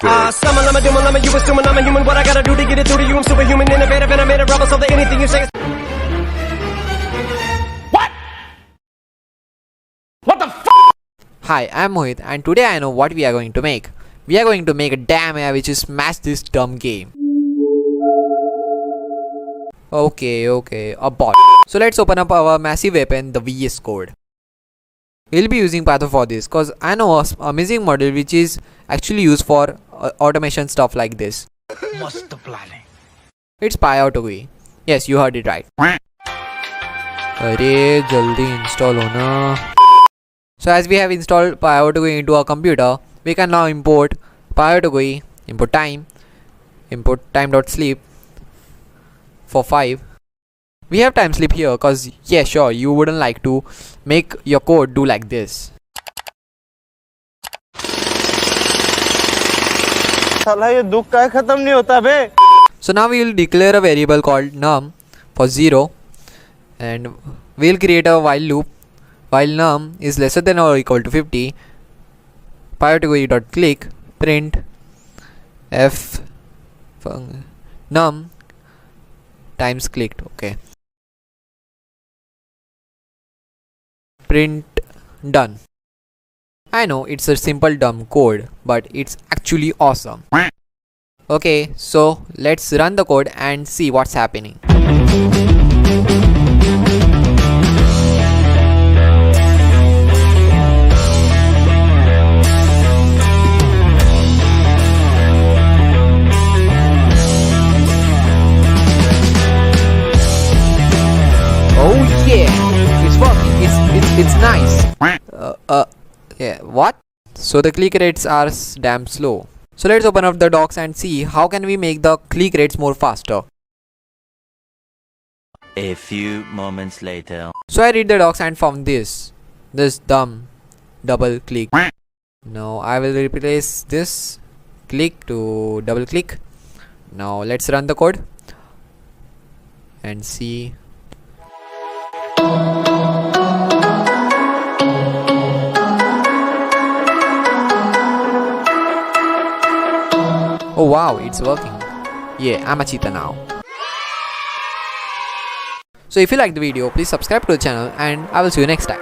Summon, I'm a doom, I'm a you assuming I'm a human. What I gotta do to get it through to you? I'm superhuman, innovative, and I made a rubber so that anything you say is... What? What the f***? Hi, I'm Mohit and today I know what we are going to make. We are going to make a damn AI which is smash this dumb game. Okay, a bot. So let's open up our massive weapon, the VS Code. We'll be using Python for this cause I know an amazing model which is actually used for automation stuff like this. Must planning. It's pyautogui. Yes, you heard it right. अरे जल्दी install होना. So as we have installed pyautogui into our computer, we can now import pyautogui, import time.sleep for 5. We have time sleep here cause yeah sure you wouldn't like to make your code do like this. साला ये दुख का खत्म नहीं होता बे. So now we will declare a variable called num for 0 and we'll create a while loop. While num is lesser than or equal to 50, pyautogui.click print f num times clicked. Okay. Print done. I know it's a simple dumb code, but it's actually awesome. Okay, so let's run the code and see what's happening. Oh yeah, it's working. It's nice. Yeah, what? So the click rates are damn slow. So let's open up the docs and see how can we make the click rates more faster. A few moments later. So I read the docs and found this dumb double click. Now I will replace this click to double click. Now let's run the code and see. Oh wow, it's working. Yeah, I'm a cheetah now. So if you like the video, please subscribe to the channel and I will see you next time.